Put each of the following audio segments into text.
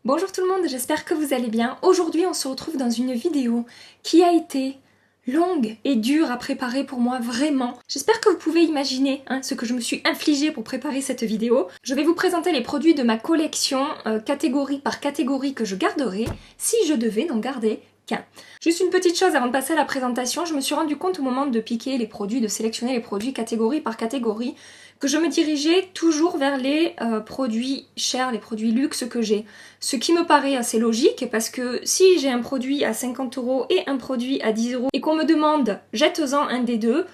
Bonjour tout le monde, j'espère que vous allez bien. Aujourd'hui on se retrouve dans une vidéo qui a été longue et dure à préparer pour moi, vraiment. J'espère que vous pouvez imaginer ce que je me suis infligée pour préparer cette vidéo. Je vais vous présenter les produits de ma collection, catégorie par catégorie, que je garderai si je devais n'en garder qu'un. Juste une petite chose avant de passer à la présentation, je me suis rendu compte au moment de piquer les produits, de sélectionner les produits catégorie par catégorie, que je me dirigeais toujours vers les produits chers, les produits luxe que j'ai. Ce qui me paraît assez logique parce que si j'ai un produit à 50 € et un produit à 10 € et qu'on me demande jette-en un des deux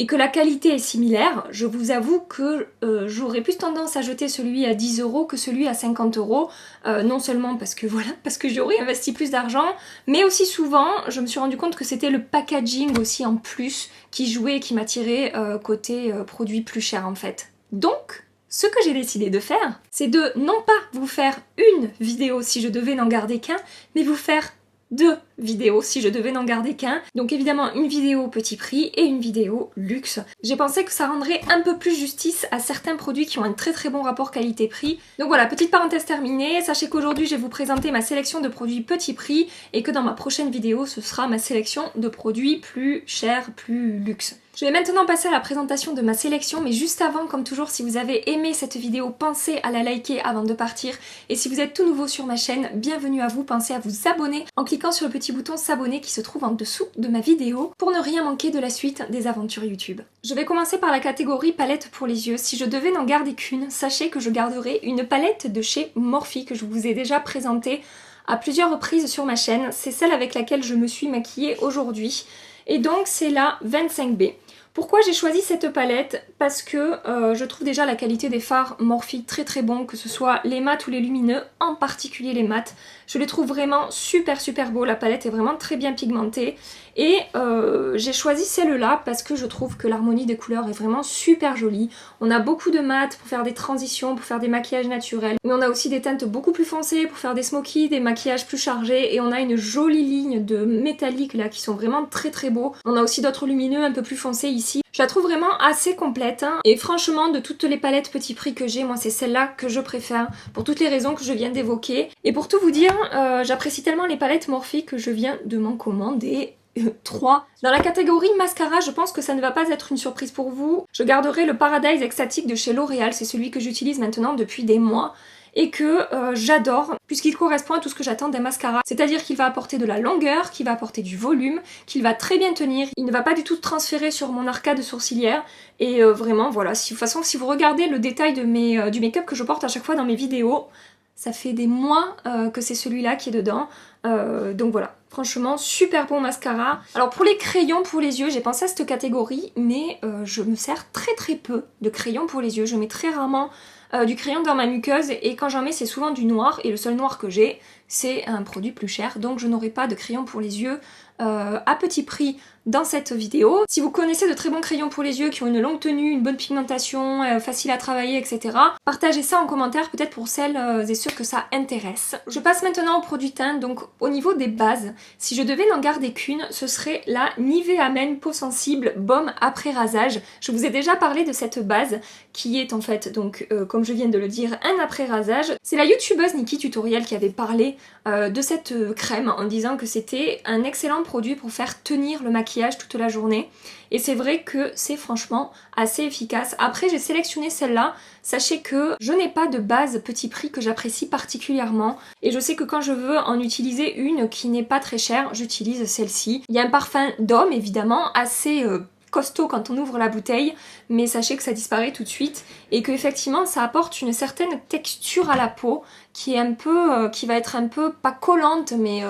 et que la qualité est similaire, je vous avoue que j'aurais plus tendance à jeter celui à 10 € que celui à 50 €. Non seulement parce que voilà, parce que j'aurais investi plus d'argent, mais aussi souvent je me suis rendu compte que c'était le packaging aussi en plus qui jouait et qui m'attirait côté produit plus cher en fait. Donc, ce que j'ai décidé de faire, c'est de non pas vous faire une vidéo si je devais n'en garder qu'un, mais vous faire deux vidéos si je devais n'en garder qu'un. Donc évidemment une vidéo petit prix et une vidéo luxe. J'ai pensé que ça rendrait un peu plus justice à certains produits qui ont un très très bon rapport qualité-prix. Donc voilà, petite parenthèse terminée. Sachez qu'aujourd'hui je vais vous présenter ma sélection de produits petit prix et que dans ma prochaine vidéo ce sera ma sélection de produits plus chers, plus luxe. Je vais maintenant passer à la présentation de ma sélection, mais juste avant, comme toujours, si vous avez aimé cette vidéo, pensez à la liker avant de partir. Et si vous êtes tout nouveau sur ma chaîne, bienvenue à vous, pensez à vous abonner en cliquant sur le petit bouton s'abonner qui se trouve en dessous de ma vidéo pour ne rien manquer de la suite des aventures YouTube. Je vais commencer par la catégorie palette pour les yeux. Si je devais n'en garder qu'une, sachez que je garderai une palette de chez Morphe que je vous ai déjà présentée à plusieurs reprises sur ma chaîne. C'est celle avec laquelle je me suis maquillée aujourd'hui. Et donc c'est la 25B. Pourquoi j'ai choisi cette palette? Parce que je trouve déjà la qualité des fards Morphe très très bon, que ce soit les mats ou les lumineux, en particulier les mats. Je les trouve vraiment super super beaux, la palette est vraiment très bien pigmentée. Et j'ai choisi celle-là parce que je trouve que l'harmonie des couleurs est vraiment super jolie. On a beaucoup de mats pour faire des transitions, pour faire des maquillages naturels. Mais on a aussi des teintes beaucoup plus foncées pour faire des smokies, des maquillages plus chargés. Et on a une jolie ligne de métalliques là qui sont vraiment très très beaux. On a aussi d'autres lumineux un peu plus foncés ici. Je la trouve vraiment assez complète. Et franchement, de toutes les palettes petit prix que j'ai, moi c'est celle-là que je préfère. Pour toutes les raisons que je viens d'évoquer. Et pour tout vous dire, j'apprécie tellement les palettes Morphe que je viens de m'en commander 3. Dans la catégorie mascara, je pense que ça ne va pas être une surprise pour vous. Je garderai le Paradise Extatique de chez L'Oréal, c'est celui que j'utilise maintenant depuis des mois et que j'adore puisqu'il correspond à tout ce que j'attends d'un mascara. C'est-à-dire qu'il va apporter de la longueur, qu'il va apporter du volume, qu'il va très bien tenir, il ne va pas du tout transférer sur mon arcade sourcilière et vraiment voilà, de toute façon si vous regardez le détail de du make-up que je porte à chaque fois dans mes vidéos, ça fait des mois que c'est celui-là qui est dedans. Donc voilà, franchement super bon mascara. Alors pour les crayons pour les yeux, j'ai pensé à cette catégorie, mais je me sers très très peu de crayons pour les yeux. Je mets très rarement du crayon dans ma muqueuse et quand j'en mets c'est souvent du noir et le seul noir que j'ai c'est un produit plus cher, donc je n'aurai pas de crayon pour les yeux à petit prix dans cette vidéo. Si vous connaissez de très bons crayons pour les yeux qui ont une longue tenue, une bonne pigmentation, facile à travailler, etc. partagez ça en commentaire peut-être pour celles et ceux que ça intéresse. Je passe maintenant aux produits teints, donc au niveau des bases, si je devais n'en garder qu'une, ce serait la Nivea Men Peau Sensible Baume après rasage. Je vous ai déjà parlé de cette base qui est en fait, donc comme je viens de le dire, un après rasage. C'est la youtubeuse Nikki Tutorial qui avait parlé de cette crème en disant que c'était un excellent produit pour faire tenir le maquillage toute la journée et c'est vrai que c'est franchement assez efficace. Après j'ai sélectionné celle-là, sachez que je n'ai pas de base petit prix que j'apprécie particulièrement et je sais que quand je veux en utiliser une qui n'est pas très chère, j'utilise celle-ci. Il y a un parfum d'homme évidemment assez costaud quand on ouvre la bouteille, mais sachez que ça disparaît tout de suite et que effectivement ça apporte une certaine texture à la peau qui est un peu, qui va être un peu pas collante, mais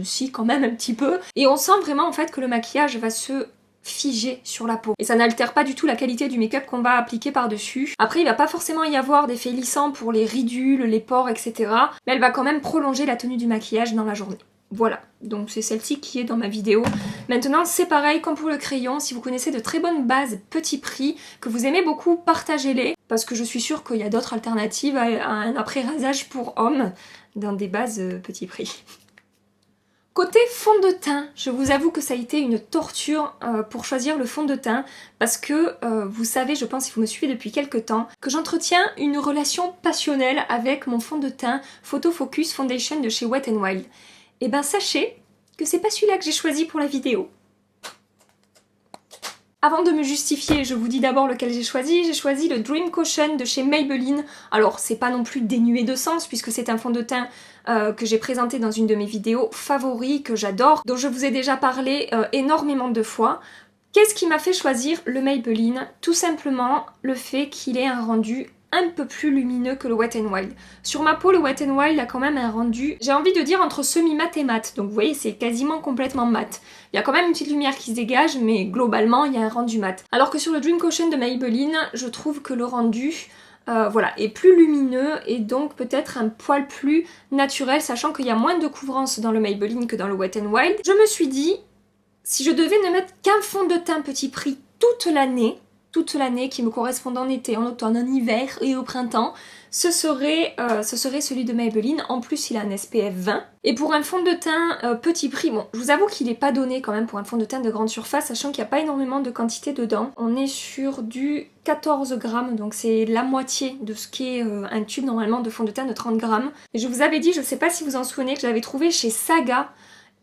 si quand même un petit peu. Et on sent vraiment en fait que le maquillage va se figer sur la peau. Et ça n'altère pas du tout la qualité du make-up qu'on va appliquer par-dessus. Après, il va pas forcément y avoir d'effet lissant pour les ridules, les pores, etc. Mais elle va quand même prolonger la tenue du maquillage dans la journée. Voilà, donc c'est celle-ci qui est dans ma vidéo. Maintenant, c'est pareil comme pour le crayon, si vous connaissez de très bonnes bases petit prix, que vous aimez beaucoup, partagez-les, parce que je suis sûre qu'il y a d'autres alternatives à un après-rasage pour hommes dans des bases petit prix. Côté fond de teint, je vous avoue que ça a été une torture pour choisir le fond de teint parce que vous savez, je pense si vous me suivez depuis quelques temps, que j'entretiens une relation passionnelle avec mon fond de teint Photo Focus Foundation de chez Wet n Wild. Et ben sachez que c'est pas celui-là que j'ai choisi pour la vidéo. Avant de me justifier, je vous dis d'abord lequel j'ai choisi le Dream Caution de chez Maybelline. Alors c'est pas non plus dénué de sens puisque c'est un fond de teint que j'ai présenté dans une de mes vidéos favoris, que j'adore, dont je vous ai déjà parlé énormément de fois. Qu'est-ce qui m'a fait choisir le Maybelline? Tout simplement le fait qu'il ait un rendu un peu plus lumineux que le Wet n Wild. Sur ma peau, le Wet n Wild a quand même un rendu, j'ai envie de dire, entre semi-mat et mat. Donc vous voyez, c'est quasiment complètement mat. Il y a quand même une petite lumière qui se dégage, mais globalement, il y a un rendu mat. Alors que sur le Dream Caution de Maybelline, je trouve que le rendu voilà, est plus lumineux et donc peut-être un poil plus naturel, sachant qu'il y a moins de couvrance dans le Maybelline que dans le Wet n Wild. Je me suis dit, si je devais ne mettre qu'un fond de teint petit prix toute l'année qui me correspond en été, en automne, en hiver et au printemps, ce serait celui de Maybelline. En plus, il a un SPF 20. Et pour un fond de teint petit prix, bon, je vous avoue qu'il n'est pas donné quand même pour un fond de teint de grande surface, sachant qu'il n'y a pas énormément de quantité dedans. On est sur du 14 grammes, donc c'est la moitié de ce qu'est un tube normalement de fond de teint de 30 grammes. Et je vous avais dit, je ne sais pas si vous en souvenez, que je l'avais trouvé chez Saga,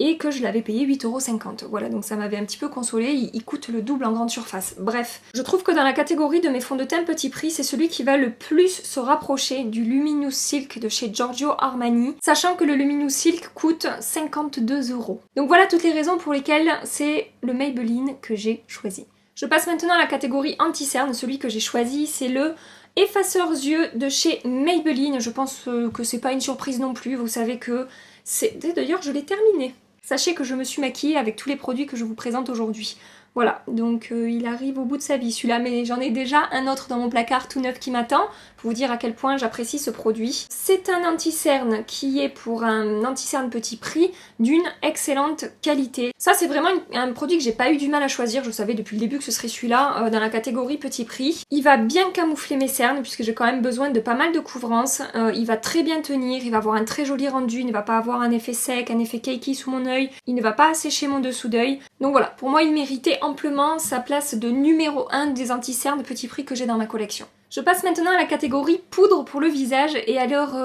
et que je l'avais payé 8,50 €. Voilà, donc ça m'avait un petit peu consolé, il coûte le double en grande surface. Bref, je trouve que dans la catégorie de mes fonds de teint petit prix, c'est celui qui va le plus se rapprocher du Luminous Silk de chez Giorgio Armani, sachant que le Luminous Silk coûte 52 €. Donc voilà toutes les raisons pour lesquelles c'est le Maybelline que j'ai choisi. Je passe maintenant à la catégorie anti-cerne. Celui que j'ai choisi, c'est le effaceur yeux de chez Maybelline. Je pense que c'est pas une surprise non plus, vous savez que c'est... D'ailleurs, je l'ai terminé. Sachez que je me suis maquillée avec tous les produits que je vous présente aujourd'hui. Voilà, donc il arrive au bout de sa vie celui-là, mais j'en ai déjà un autre dans mon placard tout neuf qui m'attend, pour vous dire à quel point j'apprécie ce produit. C'est un anti-cerne qui est pour un anti-cerne petit prix d'une excellente qualité. Ça c'est vraiment un produit que j'ai pas eu du mal à choisir, je savais depuis le début que ce serait celui-là, dans la catégorie petit prix. Il va bien camoufler mes cernes, puisque j'ai quand même besoin de pas mal de couvrance, il va très bien tenir, il va avoir un très joli rendu, il ne va pas avoir un effet sec, un effet cakey sous mon œil, il ne va pas assécher mon dessous d'œil. Donc voilà, pour moi il méritait amplement sa place de numéro 1 des anti-cernes de petit prix que j'ai dans ma collection. Je passe maintenant à la catégorie poudre pour le visage, et alors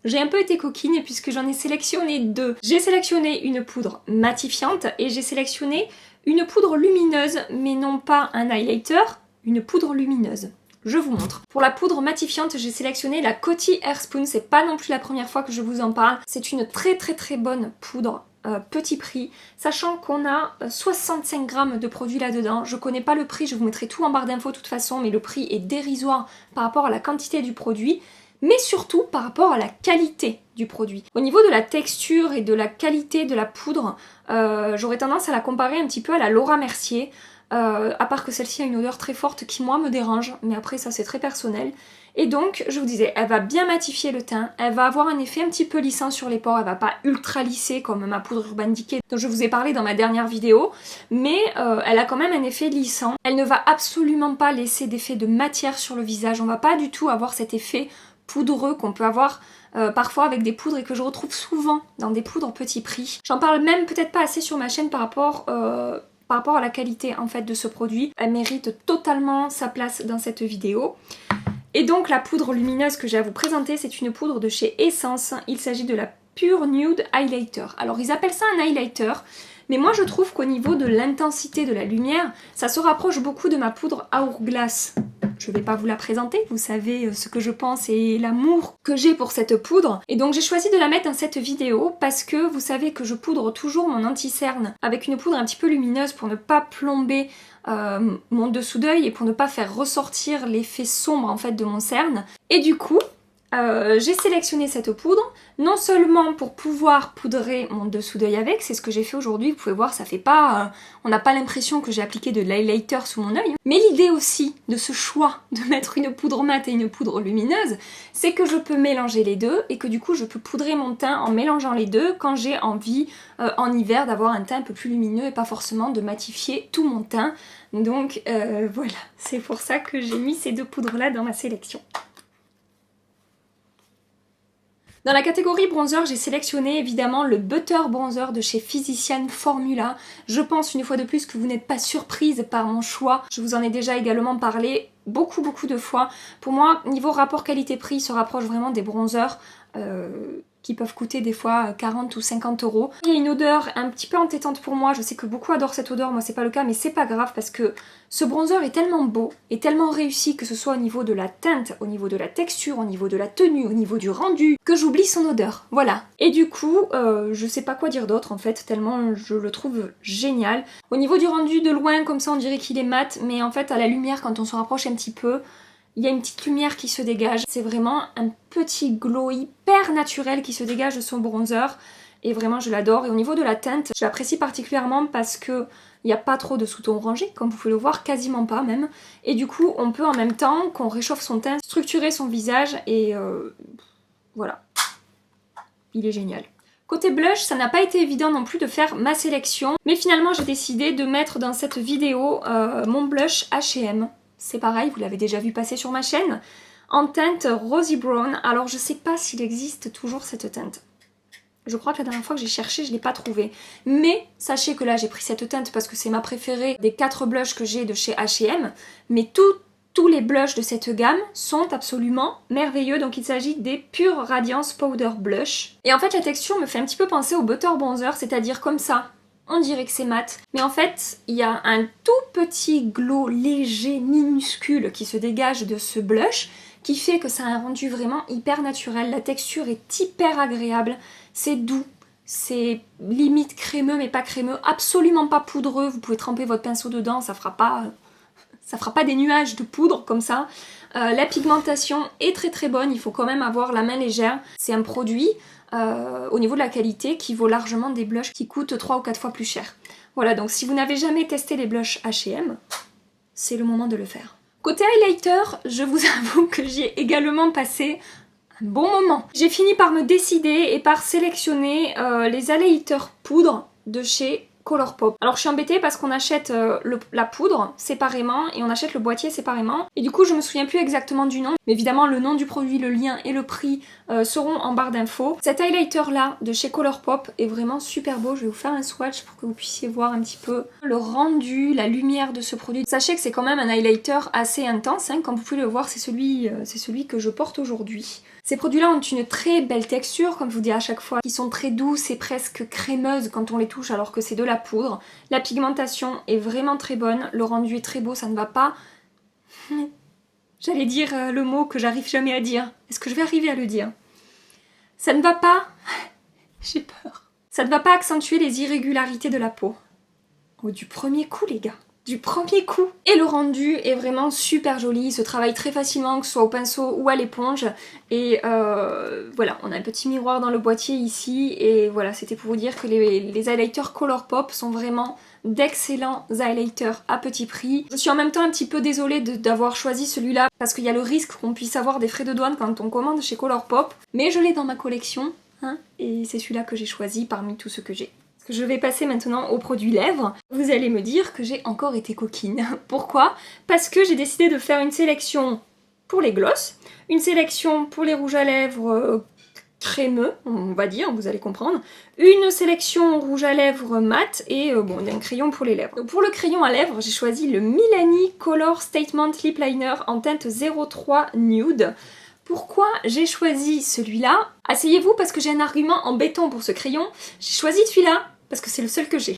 j'ai un peu été coquine puisque j'en ai sélectionné deux. J'ai sélectionné une poudre matifiante et j'ai sélectionné une poudre lumineuse, mais non pas un highlighter, une poudre lumineuse. Je vous montre. Pour la poudre matifiante, j'ai sélectionné la Coty Airspoon. C'est pas non plus la première fois que je vous en parle. C'est une très bonne poudre. Petit prix, sachant qu'on a 65 grammes de produits là-dedans. Je connais pas le prix, je vous mettrai tout en barre d'infos de toute façon, mais le prix est dérisoire par rapport à la quantité du produit, mais surtout par rapport à la qualité du produit. Au niveau de la texture et de la qualité de la poudre, j'aurais tendance à la comparer un petit peu à la Laura Mercier, à part que celle-ci a une odeur très forte qui moi me dérange, mais après ça c'est très personnel. Et donc, je vous disais, elle va bien matifier le teint, elle va avoir un effet un petit peu lissant sur les pores, elle va pas ultra lisser comme ma poudre Urban Decay dont je vous ai parlé dans ma dernière vidéo, mais elle a quand même un effet lissant. Elle ne va absolument pas laisser d'effet de matière sur le visage, on va pas du tout avoir cet effet poudreux qu'on peut avoir parfois avec des poudres et que je retrouve souvent dans des poudres petit prix. J'en parle même peut-être pas assez sur ma chaîne par rapport à la qualité en fait de ce produit. Elle mérite totalement sa place dans cette vidéo. Et donc la poudre lumineuse que j'ai à vous présenter, c'est une poudre de chez Essence. Il s'agit de la Pure Nude Highlighter. Alors ils appellent ça un highlighter, mais moi je trouve qu'au niveau de l'intensité de la lumière, ça se rapproche beaucoup de ma poudre Hourglass. Je vais pas vous la présenter, vous savez ce que je pense et l'amour que j'ai pour cette poudre. Et donc j'ai choisi de la mettre dans cette vidéo parce que vous savez que je poudre toujours mon anti-cerne avec une poudre un petit peu lumineuse pour ne pas plomber mon dessous d'œil et pour ne pas faire ressortir l'effet sombre en fait de mon cerne. Et du coup, j'ai sélectionné cette poudre, non seulement pour pouvoir poudrer mon dessous d'œil avec, c'est ce que j'ai fait aujourd'hui, vous pouvez voir, ça fait pas... on n'a pas l'impression que j'ai appliqué de l'highlighter sous mon œil, mais l'idée aussi de ce choix de mettre une poudre mate et une poudre lumineuse, c'est que je peux mélanger les deux et que du coup je peux poudrer mon teint en mélangeant les deux quand j'ai envie en hiver d'avoir un teint un peu plus lumineux et pas forcément de matifier tout mon teint. Donc voilà, c'est pour ça que j'ai mis ces deux poudres là dans ma sélection. Dans la catégorie bronzer, j'ai sélectionné évidemment le Butter Bronzer de chez Physician Formula. Je pense une fois de plus que vous n'êtes pas surprise par mon choix. Je vous en ai déjà également parlé beaucoup de fois. Pour moi, niveau rapport qualité-prix, il se rapproche vraiment des bronzers qui peuvent coûter des fois 40 ou 50 euros. Il y a une odeur un petit peu entêtante pour moi, je sais que beaucoup adorent cette odeur, moi c'est pas le cas, mais c'est pas grave parce que ce bronzer est tellement beau et tellement réussi, que ce soit au niveau de la teinte, au niveau de la texture, au niveau de la tenue, au niveau du rendu, que j'oublie son odeur, voilà. Et du coup, je sais pas quoi dire d'autre en fait, tellement je le trouve génial. Au niveau du rendu de loin, comme ça on dirait qu'il est mat, mais en fait à la lumière, quand on se rapproche un petit peu, il y a une petite lumière qui se dégage. C'est vraiment un petit glow hyper naturel qui se dégage de son bronzer. Et vraiment, je l'adore. Et au niveau de la teinte, je l'apprécie particulièrement parce que il n'y a pas trop de sous-tons orangés, comme vous pouvez le voir, quasiment pas même. Et du coup, on peut en même temps qu'on réchauffe son teint, structurer son visage et voilà. Il est génial. Côté blush, ça n'a pas été évident non plus de faire ma sélection. Mais finalement, j'ai décidé de mettre dans cette vidéo mon blush H&M. C'est pareil, vous l'avez déjà vu passer sur ma chaîne, en teinte Rosy Brown. Alors je sais pas s'il existe toujours cette teinte. Je crois que la dernière fois que j'ai cherché, je l'ai pas trouvée. Mais sachez que là j'ai pris cette teinte parce que c'est ma préférée des 4 blushs que j'ai de chez H&M. Mais tous les blushs de cette gamme sont absolument merveilleux. Donc il s'agit des Pure Radiance Powder Blush. Et en fait la texture me fait un petit peu penser au Butter Bronzer, c'est-à-dire comme ça. On dirait que c'est mat, mais en fait, il y a un tout petit glow léger, minuscule qui se dégage de ce blush qui fait que ça a un rendu vraiment hyper naturel. La texture est hyper agréable, c'est doux, c'est limite crémeux mais pas crémeux, absolument pas poudreux. Vous pouvez tremper votre pinceau dedans, ça fera pas des nuages de poudre comme ça. La pigmentation est très bonne, il faut quand même avoir la main légère. C'est un produit au niveau de la qualité qui vaut largement des blushs qui coûtent 3 ou 4 fois plus cher. Voilà, donc si vous n'avez jamais testé les blushs H&M, c'est le moment de le faire. Côté highlighter, je vous avoue que j'y ai également passé un bon moment. J'ai fini par me décider et par sélectionner les highlighters poudre de chez Colourpop. Alors je suis embêtée parce qu'on achète la poudre séparément et on achète le boîtier séparément. Et du coup je me souviens plus exactement du nom. Mais évidemment le nom du produit, le lien et le prix seront en barre d'infos. Cet highlighter là de chez Colourpop est vraiment super beau. Je vais vous faire un swatch pour que vous puissiez voir un petit peu le rendu, la lumière de ce produit. Sachez que c'est quand même un highlighter assez intense, hein. Comme vous pouvez le voir, c'est celui que je porte aujourd'hui. Ces produits-là ont une très belle texture, comme je vous dis à chaque fois, qui sont très douces et presque crémeuses quand on les touche alors que c'est de la poudre. La pigmentation est vraiment très bonne, le rendu est très beau, ça ne va pas... J'allais dire le mot que j'arrive jamais à dire. Est-ce que je vais arriver à le dire? Ça ne va pas... J'ai peur. Ça ne va pas accentuer les irrégularités de la peau. Oh, du premier coup les gars, du premier coup. Et le rendu est vraiment super joli, il se travaille très facilement, que ce soit au pinceau ou à l'éponge. Et voilà, on a un petit miroir dans le boîtier ici, et voilà, c'était pour vous dire que les highlighters Colourpop sont vraiment d'excellents highlighters à petit prix. Je suis en même temps un petit peu désolée d'avoir choisi celui-là, parce qu'il y a le risque qu'on puisse avoir des frais de douane quand on commande chez Colourpop, mais je l'ai dans ma collection, hein, et c'est celui-là que j'ai choisi parmi tous ceux que j'ai. Je vais passer maintenant au produit lèvres. Vous allez me dire que j'ai encore été coquine. Pourquoi? Parce que j'ai décidé de faire une sélection pour les glosses, une sélection pour les rouges à lèvres crémeux, on va dire, vous allez comprendre, une sélection rouge à lèvres mat et bon, un crayon pour les lèvres. Donc pour le crayon à lèvres, j'ai choisi le Milani Color Statement Lip Liner en teinte 03 Nude. Pourquoi j'ai choisi celui-là? Asseyez-vous parce que j'ai un argument embêtant pour ce crayon. J'ai choisi celui-là parce que c'est le seul que j'ai.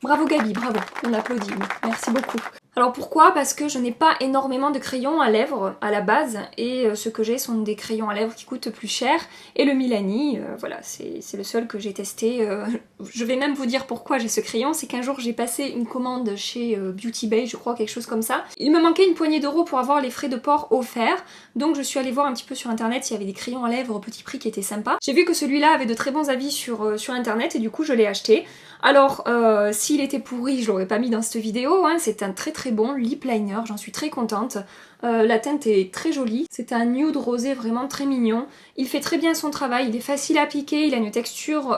Bravo Gabi, bravo, on applaudit, merci beaucoup. Alors pourquoi? Parce que je n'ai pas énormément de crayons à lèvres à la base, et ce que j'ai sont des crayons à lèvres qui coûtent plus cher, et le Milani, voilà, c'est le seul que j'ai testé. Je vais même vous dire pourquoi j'ai ce crayon, c'est qu'un jour j'ai passé une commande chez Beauty Bay, je crois, quelque chose comme ça. Il me manquait une poignée d'euros pour avoir les frais de port offerts, donc je suis allée voir un petit peu sur internet s'il y avait des crayons à lèvres au petit prix qui étaient sympas. J'ai vu que celui-là avait de très bons avis sur internet, et du coup je l'ai acheté. Alors, s'il était pourri, je l'aurais pas mis dans cette vidéo, hein, c'est un très très bon lip liner, j'en suis très contente. La teinte est très jolie, c'est un nude rosé vraiment très mignon. Il fait très bien son travail, il est facile à appliquer, il a une texture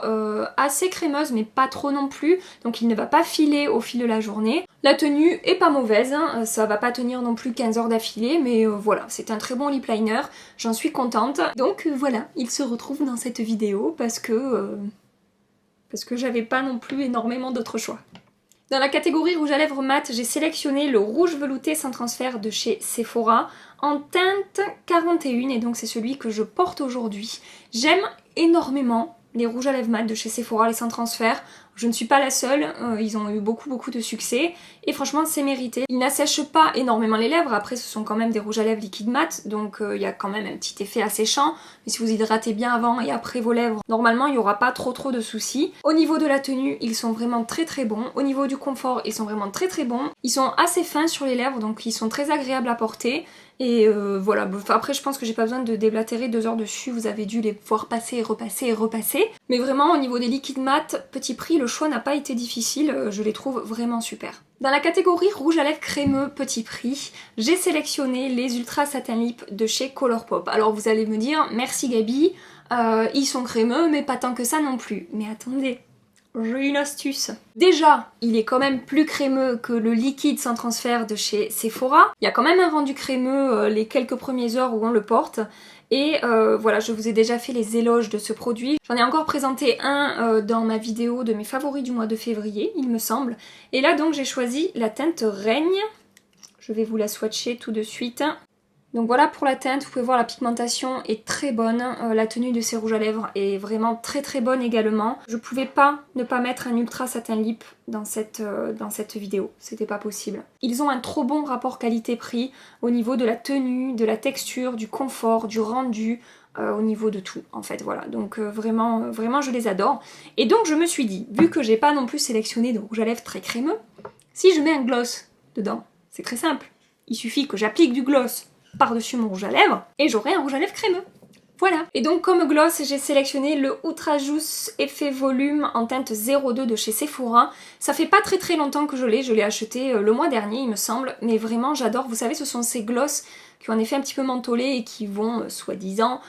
assez crémeuse mais pas trop non plus, donc il ne va pas filer au fil de la journée. La tenue est pas mauvaise, hein, ça va pas tenir non plus 15 heures d'affilée, mais voilà, c'est un très bon lip liner, j'en suis contente. Donc voilà, il se retrouve dans cette vidéo parce que j'avais pas non plus énormément d'autres choix. Dans la catégorie rouge à lèvres mat, j'ai sélectionné le rouge velouté sans transfert de chez Sephora en teinte 41 et donc c'est celui que je porte aujourd'hui. J'aime énormément les rouges à lèvres mat de chez Sephora, les sans transfert. Je ne suis pas la seule, ils ont eu beaucoup de succès et franchement c'est mérité. Ils n'assèchent pas énormément les lèvres, après ce sont quand même des rouges à lèvres liquide mat, donc il y a quand même un petit effet asséchant, mais si vous hydratez bien avant et après vos lèvres, normalement il n'y aura pas trop de soucis. Au niveau de la tenue, ils sont vraiment très bons, au niveau du confort, ils sont vraiment très bons. Ils sont assez fins sur les lèvres, donc ils sont très agréables à porter. Et voilà, après je pense que j'ai pas besoin de déblatérer 2 heures dessus, vous avez dû les voir passer et repasser. Mais vraiment au niveau des liquides mat, petit prix, le choix n'a pas été difficile, je les trouve vraiment super. Dans la catégorie rouge à lèvres crémeux petit prix, j'ai sélectionné les Ultra Satin Lip de chez Colourpop. Alors vous allez me dire, merci Gabi, ils sont crémeux mais pas tant que ça non plus. Mais attendez, j'ai une astuce. Déjà, il est quand même plus crémeux que le liquide sans transfert de chez Sephora. Il y a quand même un rendu crémeux les quelques premières heures où on le porte. Et voilà, je vous ai déjà fait les éloges de ce produit. J'en ai encore présenté un dans ma vidéo de mes favoris du mois de février, il me semble. Et là donc j'ai choisi la teinte Règne. Je vais vous la swatcher tout de suite. Donc voilà pour la teinte, vous pouvez voir la pigmentation est très bonne, la tenue de ces rouges à lèvres est vraiment très bonne également. Je pouvais pas ne pas mettre un ultra satin lip dans cette vidéo, c'était pas possible. Ils ont un trop bon rapport qualité-prix au niveau de la tenue, de la texture, du confort, du rendu, au niveau de tout en fait, voilà. Donc vraiment je les adore. Et donc je me suis dit, vu que j'ai pas non plus sélectionné de rouge à lèvres très crémeux, si je mets un gloss dedans, c'est très simple. Il suffit que j'applique du gloss par-dessus mon rouge à lèvres et j'aurai un rouge à lèvres crémeux. Voilà. Et donc comme gloss, j'ai sélectionné le Ultra Juice Effet Volume en teinte 02 de chez Sephora. Ça fait pas très longtemps que je l'ai acheté le mois dernier il me semble, mais vraiment j'adore. Vous savez, ce sont ces gloss qui ont un effet un petit peu mentholé et qui vont, soi-disant,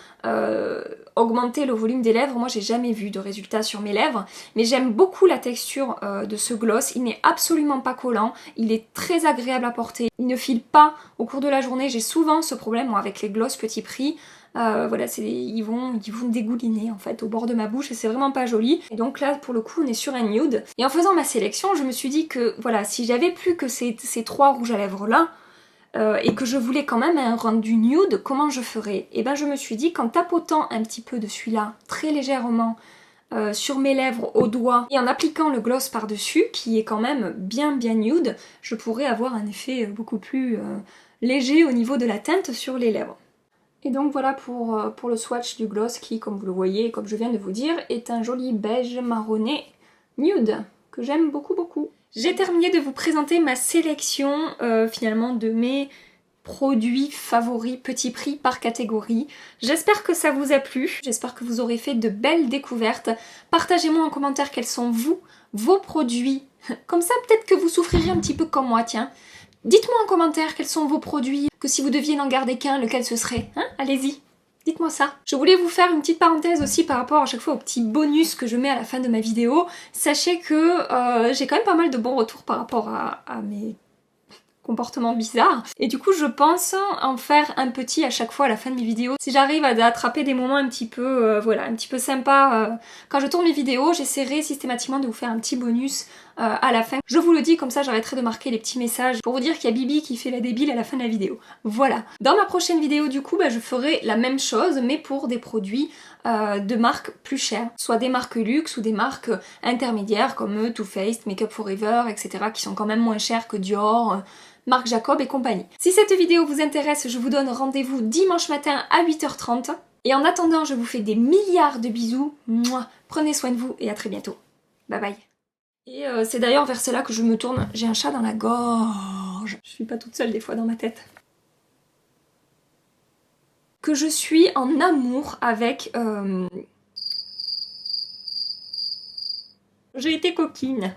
augmenter le volume des lèvres. Moi j'ai jamais vu de résultat sur mes lèvres, mais j'aime beaucoup la texture de ce gloss. Il n'est absolument pas collant, il est très agréable à porter, il ne file pas au cours de la journée. J'ai souvent ce problème moi avec les gloss petit prix. Voilà, ils vont dégouliner en fait au bord de ma bouche et c'est vraiment pas joli. Et donc là pour le coup on est sur un nude. Et en faisant ma sélection je me suis dit que voilà, si j'avais plus que ces 3 rouges à lèvres là et que je voulais quand même un rendu nude, comment je ferais? Et ben je me suis dit qu'en tapotant un petit peu de celui-là très légèrement sur mes lèvres, au doigt, et en appliquant le gloss par-dessus, qui est quand même bien nude, je pourrais avoir un effet beaucoup plus léger au niveau de la teinte sur les lèvres. Et donc voilà pour le swatch du gloss qui, comme vous le voyez, comme je viens de vous dire, est un joli beige marronné nude que j'aime beaucoup. J'ai terminé de vous présenter ma sélection finalement de mes produits favoris petit prix par catégorie. J'espère que ça vous a plu, j'espère que vous aurez fait de belles découvertes. Partagez-moi en commentaire quels sont vos produits. Comme ça peut-être que vous souffrirez un petit peu comme moi, tiens. Dites-moi en commentaire quels sont vos produits, que si vous deviez n'en garder qu'un, lequel ce serait, hein? Allez-y, dites-moi ça. Je voulais vous faire une petite parenthèse aussi par rapport à chaque fois aux petits bonus que je mets à la fin de ma vidéo. Sachez que j'ai quand même pas mal de bons retours par rapport à mes comportement bizarre. Et du coup je pense en faire un petit à chaque fois à la fin de mes vidéos. Si j'arrive à attraper des moments un petit peu voilà, un petit peu sympa quand je tourne mes vidéos, j'essaierai systématiquement de vous faire un petit bonus à la fin. Je vous le dis, comme ça j'arrêterai de marquer les petits messages pour vous dire qu'il y a Bibi qui fait la débile à la fin de la vidéo. Voilà. Dans ma prochaine vidéo du coup, je ferai la même chose mais pour des produits de marques plus chères, soit des marques luxe ou des marques intermédiaires comme Too Faced, Make Up Forever, etc. qui sont quand même moins chères que Dior, Marc Jacob et compagnie. Si cette vidéo vous intéresse, je vous donne rendez-vous dimanche matin à 8h30. Et en attendant, je vous fais des milliards de bisous. Mouah. Prenez soin de vous et à très bientôt. Bye bye. Et c'est d'ailleurs vers cela que je me tourne. J'ai un chat dans la gorge. Je suis pas toute seule des fois dans ma tête. Que je suis en amour avec... J'ai été coquine.